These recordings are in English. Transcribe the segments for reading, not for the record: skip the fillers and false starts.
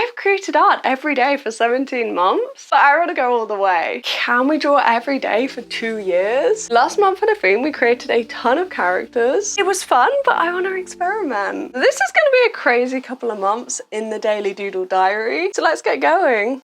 I've created art every day for 17 months, but I want to go all the way. Can we draw every day for 2 years? Last month for the theme, we created a ton of characters. It was fun, but I want to experiment. This is going to be a crazy couple of months in the Daily Doodle Diary, so let's get going.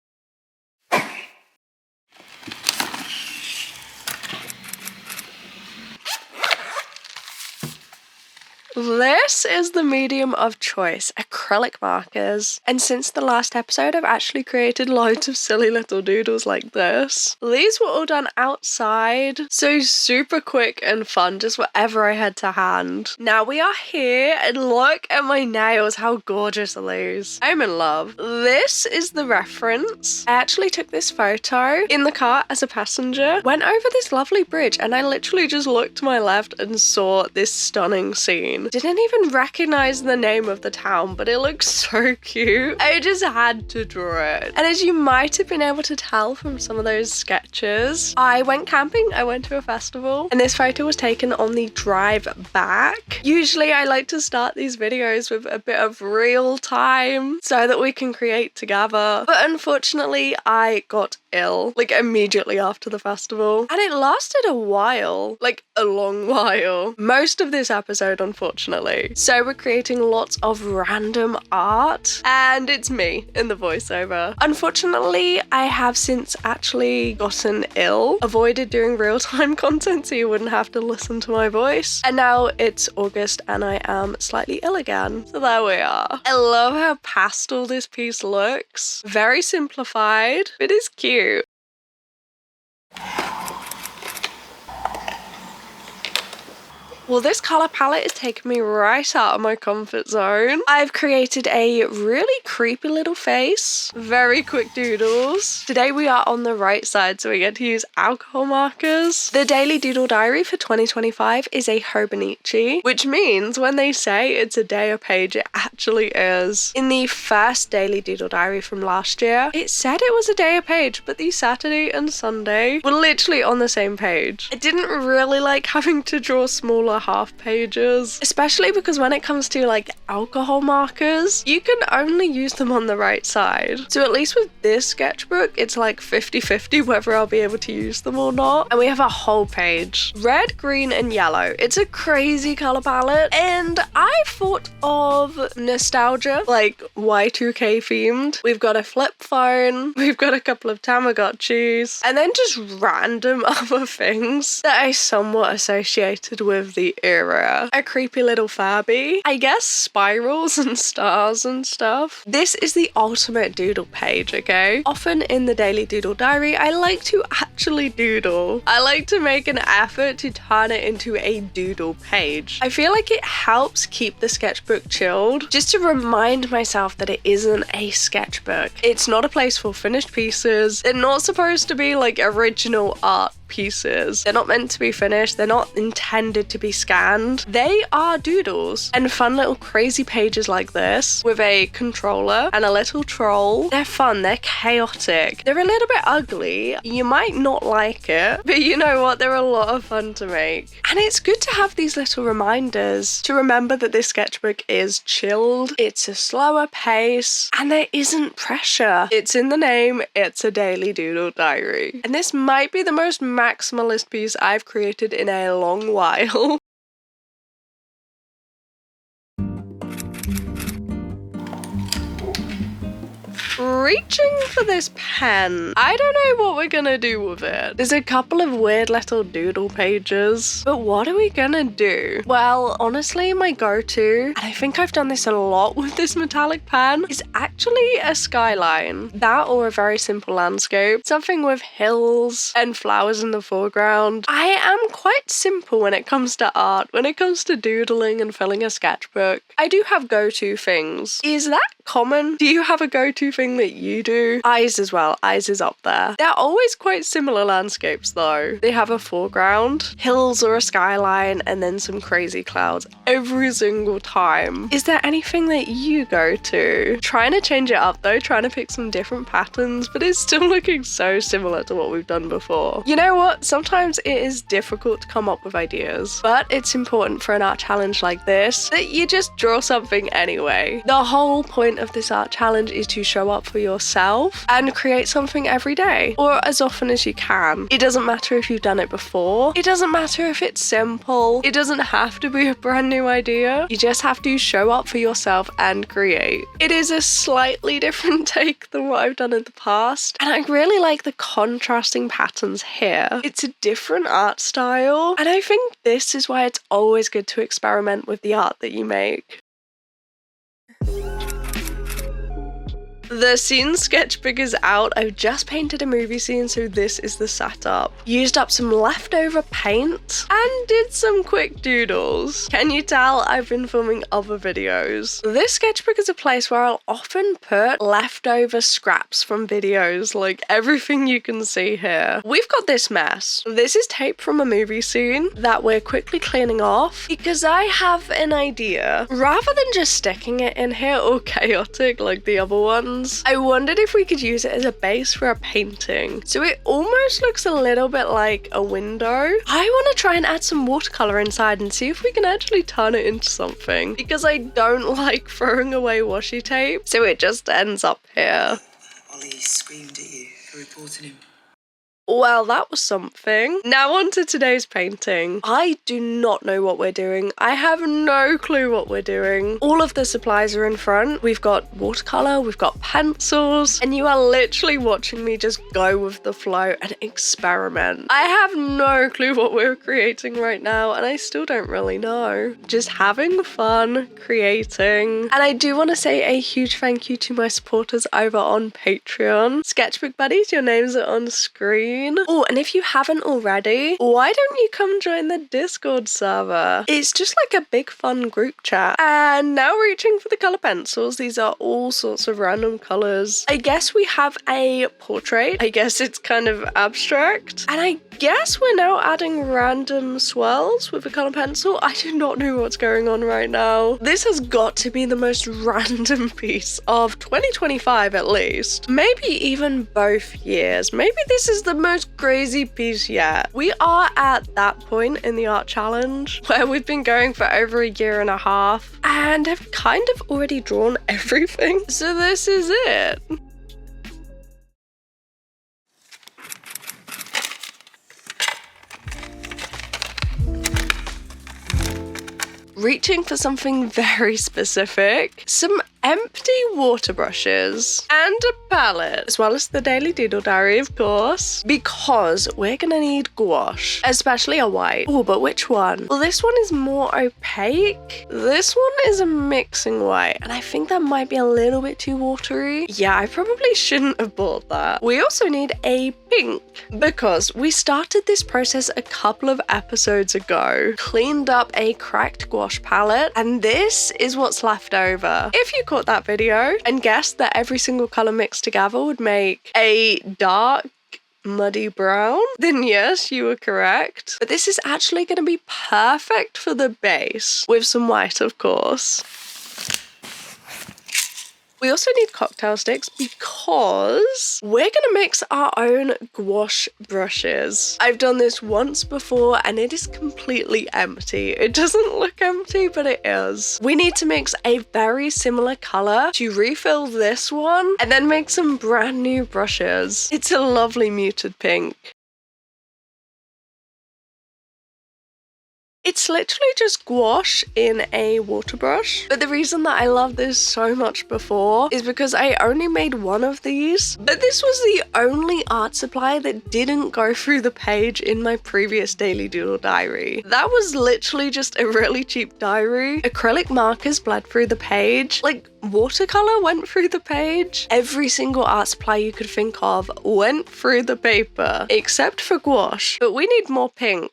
This is the medium of choice, acrylic markers. And since the last episode, I've actually created loads of silly little doodles like this. These were all done outside, so super quick and fun, just whatever I had to hand. Now we are here, and look at my nails, how gorgeous are these? I'm in love. This is the reference. I actually took this photo in the car as a passenger, went over this lovely bridge, and I literally just looked to my left and saw this stunning scene. Didn't even recognize the name of the town, but it looks so cute. I just had to draw it. And as you might have been able to tell from some of those sketches, I went camping, I went to a festival, and this photo was taken on the drive back. Usually I like to start these videos with a bit of real time so that we can create together. But unfortunately, I got ill, like immediately after the festival. And it lasted a while, like a long while. Most of this episode, unfortunately. So we're creating lots of random art, and it's me in the voiceover. Unfortunately, I have since actually gotten ill, avoided doing real-time content so you wouldn't have to listen to my voice. And now it's August and I am slightly ill again. So there we are. I love how pastel this piece looks. Very simplified. It is cute. Well, this colour palette is taking me right out of my comfort zone. I've created a really creepy little face. Very quick doodles. Today we are on the right side, so we get to use alcohol markers. The Daily Doodle Diary for 2025 is a Hobonichi, which means when they say it's a day a page, it actually is. In the first Daily Doodle Diary from last year, it said it was a day a page, but the Saturday and Sunday were literally on the same page. I didn't really like having to draw smaller half pages, especially because when it comes to like alcohol markers, you can only use them on the right side. So at least with this sketchbook, it's like 50-50 whether I'll be able to use them or not. And we have a whole page. Red, green, and yellow. It's a crazy color palette, and I thought of nostalgia, like Y2K themed. We've got a flip phone, we've got a couple of Tamagotchis, and then just random other things that I somewhat associated with the era. A creepy little Furby. I guess spirals and stars and stuff. This is the ultimate doodle page, okay? Often in the Daily Doodle Diary, I like to actually doodle. I like to make an effort to turn it into a doodle page. I feel like it helps keep the sketchbook chilled, just to remind myself that it isn't a sketchbook. It's not a place for finished pieces. They're not supposed to be like original art pieces. They're not meant to be finished. They're not intended to be scanned. They are doodles. And fun little crazy pages like this with a controller and a little troll. They're fun. They're chaotic. They're a little bit ugly. You might not like it, but you know what? They're a lot of fun to make. And it's good to have these little reminders to remember that this sketchbook is chilled. It's a slower pace and there isn't pressure. It's in the name. It's a Daily Doodle Diary. And this might be the most maximalist piece I've created in a long while. Reaching for this pen. I don't know what we're gonna do with it. There's a couple of weird little doodle pages, but what are we gonna do? Well, honestly, my go-to, and I think I've done this a lot with this metallic pen, is actually a skyline. That or a very simple landscape. Something with hills and flowers in the foreground. I am quite simple when it comes to art, when it comes to doodling and filling a sketchbook. I do have go-to things. Is that common? Do you have a go-to thing thing that you do. Eyes as well. Eyes is up there. They're always quite similar landscapes though. They have a foreground, hills or a skyline, and then some crazy clouds every single time. Is there anything that you go to? Trying to change it up though, trying to pick some different patterns, but it's still looking so similar to what we've done before. You know what? Sometimes it is difficult to come up with ideas, but it's important for an art challenge like this that you just draw something anyway. The whole point of this art challenge is to show up for yourself and create something every day or as often as you can. It doesn't matter if you've done it before. It doesn't matter if it's simple. It doesn't have to be a brand new idea. You just have to show up for yourself and create. It is a slightly different take than what I've done in the past, and I really like the contrasting patterns here. It's a different art style, and I think this is why it's always good to experiment with the art that you make. The scene sketchbook is out. I've just painted a movie scene, so this is the setup. Used up some leftover paint and did some quick doodles. Can you tell I've been filming other videos? This sketchbook is a place where I'll often put leftover scraps from videos, like everything you can see here. We've got this mess. This is tape from a movie scene that we're quickly cleaning off because I have an idea. Rather than just sticking it in here all chaotic like the other ones, I wondered if we could use it as a base for a painting. So it almost looks a little bit like a window. I want to try and add some watercolor inside and see if we can actually turn it into something, because I don't like throwing away washi tape, so it just ends up here. Ollie screamed at you for reporting him. Well, that was something. Now on to today's painting. I do not know what we're doing. I have no clue what we're doing. All of the supplies are in front. We've got watercolor, we've got pencils, and you are literally watching me just go with the flow and experiment. I have no clue what we're creating right now, and I still don't really know. Just having fun, creating. And I do want to say a huge thank you to my supporters over on Patreon. Sketchbook buddies, your names are on screen. Oh, and if you haven't already, why don't you come join the Discord server? It's just like a big fun group chat. And now reaching for the color pencils. These are all sorts of random colors. I guess we have a portrait. I guess it's kind of abstract. And I guess we're now adding random swirls with a color pencil. I do not know what's going on right now. This has got to be the most random piece of 2025 at least. Maybe even both years. Maybe this is the most crazy piece yet. We are at that point in the art challenge where we've been going for over a year and a half and have kind of already drawn everything. So this is it. Reaching for something very specific, some empty water brushes and a palette, as well as the Daily Doodle Diary, of course, because we're gonna need gouache, especially a white. Oh, but which one? Well, this one is more opaque. This one is a mixing white, and I think that might be a little bit too watery. Yeah, I probably shouldn't have bought that. We also need a pink, because we started this process a couple of episodes ago, cleaned up a cracked gouache palette, and this is what's left over. If you caught that video and guessed that every single color mixed together would make a dark muddy brown, then yes, you were correct. But this is actually going to be perfect for the base, with some white, of course. We also need cocktail sticks because we're gonna mix our own gouache brushes. I've done this once before and it is completely empty. It doesn't look empty, but it is. We need to mix a very similar color to refill this one and then make some brand new brushes. It's a lovely muted pink. It's literally just gouache in a water brush, but the reason that I love this so much before is because I only made one of these, but this was the only art supply that didn't go through the page in my previous Daily Doodle Diary. That was literally just a really cheap diary. Acrylic markers bled through the page, like watercolor went through the page. Every single art supply you could think of went through the paper, except for gouache, but we need more pink.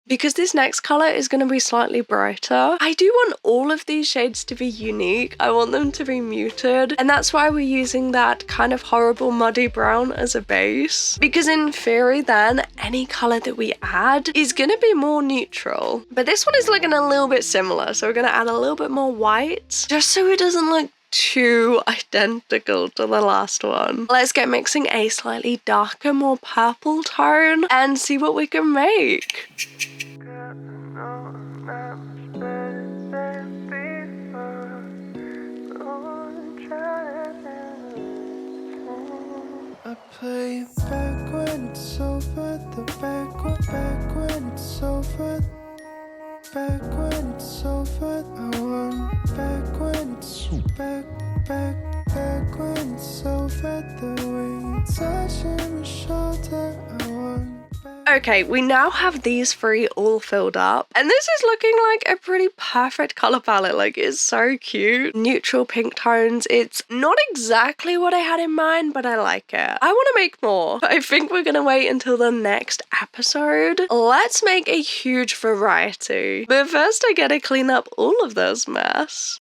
Because this next color is going to be slightly brighter, I do want all of these shades to be unique. I want them to be muted, and that's why we're using that kind of horrible muddy brown as a base. Because in theory then, any color that we add is going to be more neutral. But this one is looking a little bit similar, so we're going to add a little bit more white, just so it doesn't look too identical to the last one. Let's get mixing a slightly darker, more purple tone and see what we can make. I play back when it's over, the back when it's over, back when it's over. I want back when it's back when it's over, the way you touch my shoulder. I want back. Okay, we now have these three all filled up, and this is looking like a pretty perfect color palette. Like, it's so cute. Neutral pink tones. It's not exactly what I had in mind, but I like it. I want to make more. I think we're gonna wait until the next episode. Let's make a huge variety. But first I gotta clean up all of this mess.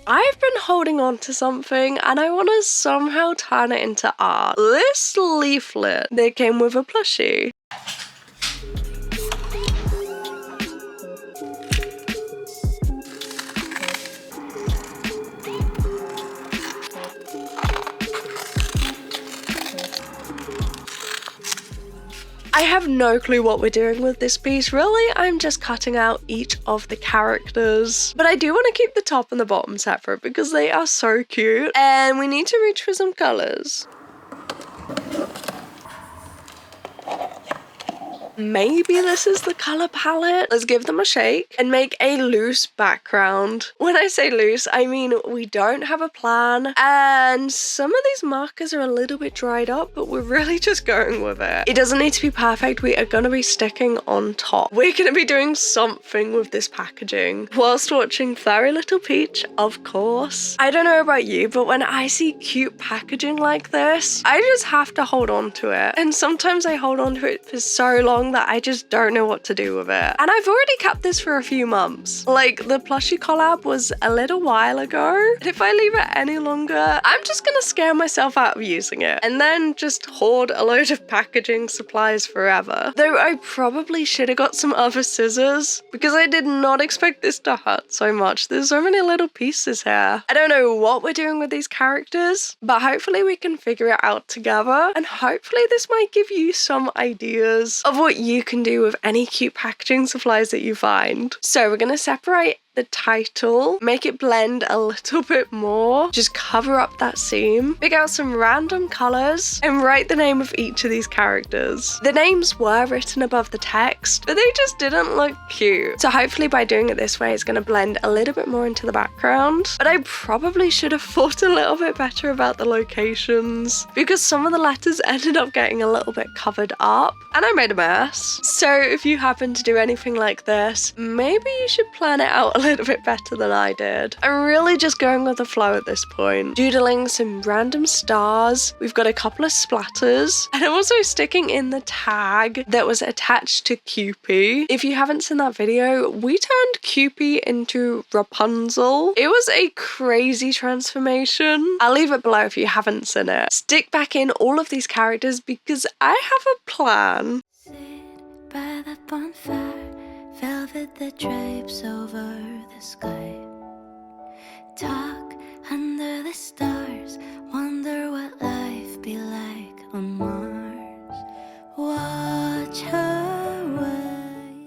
I've been holding on to something and I want to somehow turn it into art. This leaflet that came with a plushie. I have no clue what we're doing with this piece. Really, I'm just cutting out each of the characters. But I do want to keep the top and the bottom separate because they are so cute. And we need to reach for some colors. Maybe this is the color palette. Let's give them a shake and make a loose background. When I say loose, I mean we don't have a plan, and some of these markers are a little bit dried up, but we're really just going with it. It doesn't need to be perfect. We are going to be sticking on top. We're going to be doing something with this packaging whilst watching Fairy Little Peach, of course. I don't know about you, but when I see cute packaging like this, I just have to hold on to it. And sometimes I hold on to it for so long that I just don't know what to do with it. And I've already kept this for a few months. Like, the plushie collab was a little while ago. And if I leave it any longer, I'm just gonna scare myself out of using it and then just hoard a load of packaging supplies forever. Though I probably should have got some other scissors because I did not expect this to hurt so much. There's so many little pieces here. I don't know what we're doing with these characters, but hopefully we can figure it out together, and hopefully this might give you some ideas of what you can do with any cute packaging supplies that you find. So we're gonna separate the title, make it blend a little bit more, just cover up that seam, pick out some random colors, and write the name of each of these characters. The names were written above the text, but they just didn't look cute. So hopefully by doing it this way, it's going to blend a little bit more into the background. But I probably should have thought a little bit better about the locations because some of the letters ended up getting a little bit covered up and I made a mess. So if you happen to do anything like this, maybe you should plan it out a little bit better than I did. I'm really just going with the flow at this point. Doodling some random stars. We've got a couple of splatters. And I'm also sticking in the tag that was attached to Cupid. If you haven't seen that video, we turned Cupid into Rapunzel. It was a crazy transformation. I'll leave it below if you haven't seen it. Stick back in all of these characters because I have a plan. Sit by the bonfire, velvet that drapes over the sky. Talk under the stars, wonder what life be like on Mars. Watch her wait.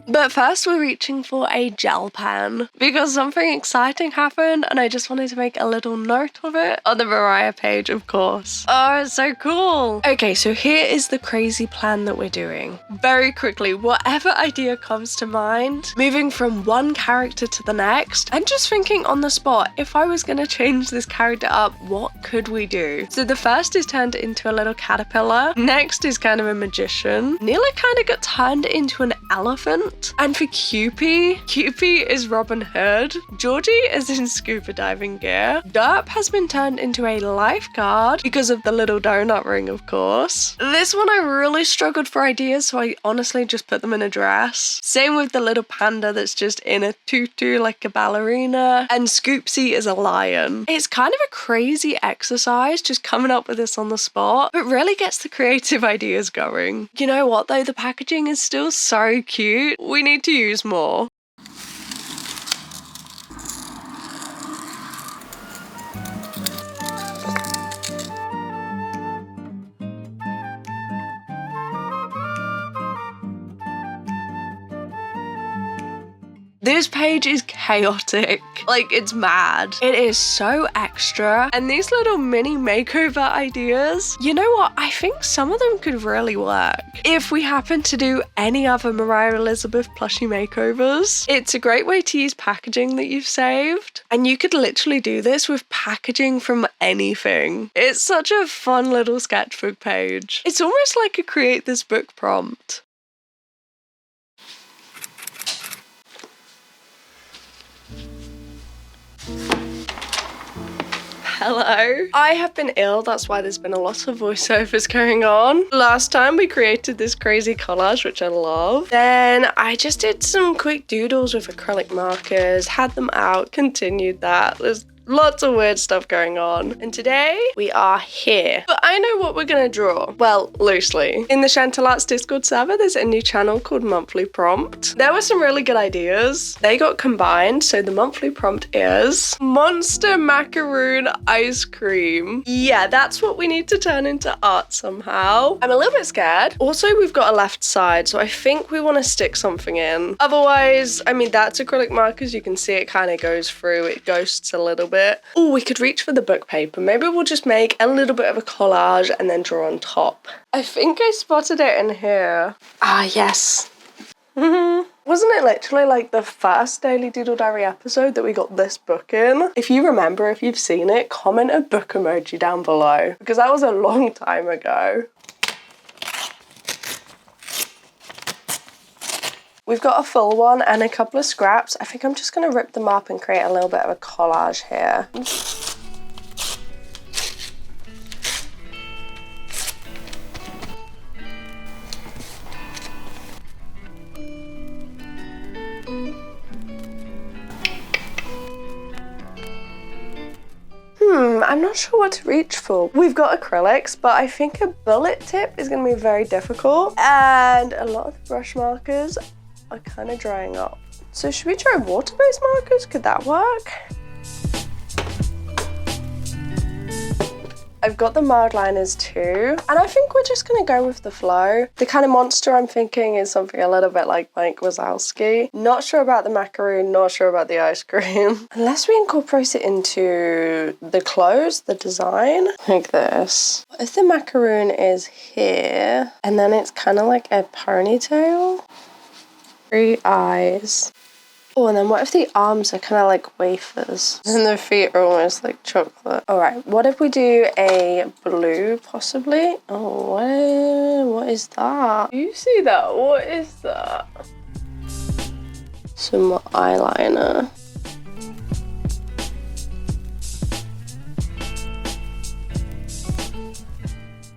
But first we're reaching for a gel pen because something exciting happened and I just wanted to make a little note of it on the Moriah page, of course. Oh, it's so cool. Okay, so here is the crazy plan that we're doing. Very quickly, whatever idea comes to mind, moving from one character to the next, and just thinking on the spot, if I was going to change this character up, what could we do? So the first is turned into a little caterpillar. Next is kind of a magician. Nearly kind of got turned into an elephant. And for Cupie is Robin Hood. Georgie is in scuba diving gear. Derp has been turned into a lifeguard because of the little donut ring, of course. This one I really struggled for ideas, so I honestly just put them in a dress. Same with the little panda that's just in a tutu like a ballerina. And Scoopsy is a lion. It's kind of a crazy exercise just coming up with this on the spot, but really gets the creative ideas going. You know what though? The packaging is still so cute. We need to use more. This page is chaotic. Like, it's mad. It is so extra. And these little mini makeover ideas, you know what? I think some of them could really work. If we happen to do any other Moriah Elizabeth plushie makeovers, it's a great way to use packaging that you've saved. And you could literally do this with packaging from anything. It's such a fun little sketchbook page. It's almost like a create this book prompt. Hello. I have been ill, that's why there's been a lot of voiceovers going on. Last time we created this crazy collage, which I love. Then I just did some quick doodles with acrylic markers, had them out, continued that. There's lots of weird stuff going on. And today we are here. But I know what we're gonna draw. Well, loosely. In the ChantelleArts Discord server, there's a new channel called Monthly Prompt. There were some really good ideas. They got combined, so the monthly prompt is monster macaroon ice cream. Yeah, that's what we need to turn into art somehow. I'm a little bit scared. Also, we've got a left side, so I think we want to stick something in. Otherwise, I mean, that's acrylic markers. You can see it kind of goes through. It ghosts a little bit. Oh, we could reach for the book paper. Maybe we'll just make a little bit of a collage and then draw on top. I think I spotted it in here. Ah, yes. Wasn't it literally like the first Daily Doodle Diary episode that we got this book in? If you remember, if you've seen it, comment a book emoji down below because that was a long time ago. We've got a full one and a couple of scraps. I think I'm just going to rip them up and create a little bit of a collage here. I'm not sure what to reach for. We've got acrylics, but I think a bullet tip is going to be very difficult. And a lot of the brush markers are kind of drying up. So should we try water-based markers? Could that work? I've got the mild liners too, and I think we're just gonna go with the flow. The kind of monster I'm thinking is something a little bit like Mike Wazowski. Not sure about the macaroon, not sure about the ice cream. Unless we incorporate it into the clothes, the design, like this. What if the macaroon is here, and then it's kind of like a ponytail? 3 eyes. Oh, and then what if the arms are kind of like wafers and the feet are almost like chocolate? All right, what if we do a blue possibly? Oh, what is that? Do you see that? What is that? Some more eyeliner.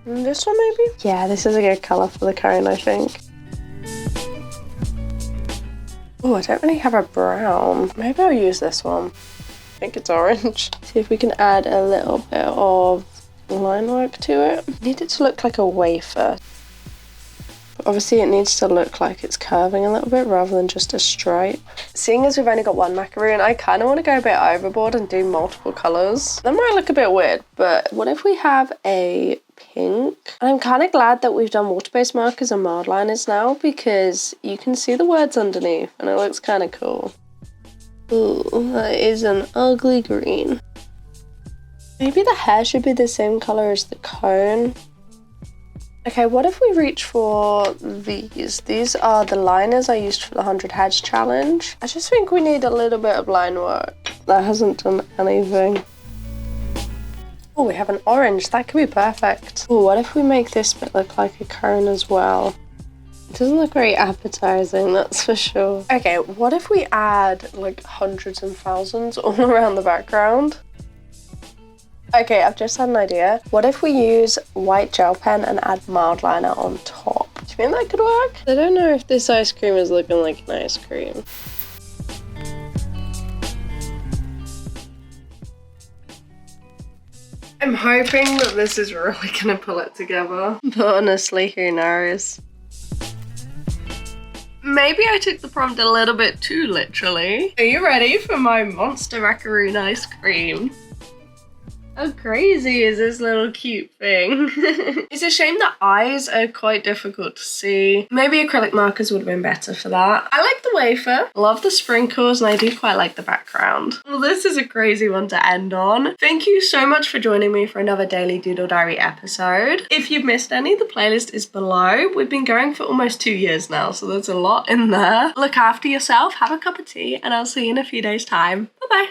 And this one maybe? Yeah, this is a good color for the cone, I think. Oh, I don't really have a brown. Maybe I'll use this one. I think it's orange. See if we can add a little bit of line work to it. I need it to look like a wafer. But obviously it needs to look like it's curving a little bit rather than just a stripe. Seeing as we've only got one macaroon, I kind of want to go a bit overboard and do multiple colours. That might look a bit weird, but what if we have a pink? And I'm kind of glad that we've done water-based markers and mild liners now because you can see the words underneath and it looks kind of cool. Ooh, that is an ugly green. Maybe the hair should be the same colour as the cone. Okay, what if we reach for these? These are the liners I used for the 100 heads challenge. I just think we need a little bit of line work. That hasn't done anything. Oh, we have an orange. That could be perfect. Oh, what if we make this bit look like a cone as well? It doesn't look very appetizing, that's for sure. Okay, what if we add like hundreds and thousands all around the background? Okay, I've just had an idea. What if we use white gel pen and add mild liner on top? Do you think that could work? I don't know if this ice cream is looking like an ice cream. I'm hoping that this is really gonna pull it together, but honestly, who knows? Maybe I took the prompt a little bit too literally. Are you ready for my monster macaroon ice cream? How crazy is this little cute thing? It's a shame the eyes are quite difficult to see. Maybe acrylic markers would have been better for that. I like the wafer, love the sprinkles, and I do quite like the background. Well, this is a crazy one to end on. Thank you so much for joining me for another Daily Doodle Diary episode. If you've missed any, the playlist is below. We've been going for almost 2 years now, so there's a lot in there. Look after yourself, have a cup of tea, and I'll see you in a few days' time. Bye-bye.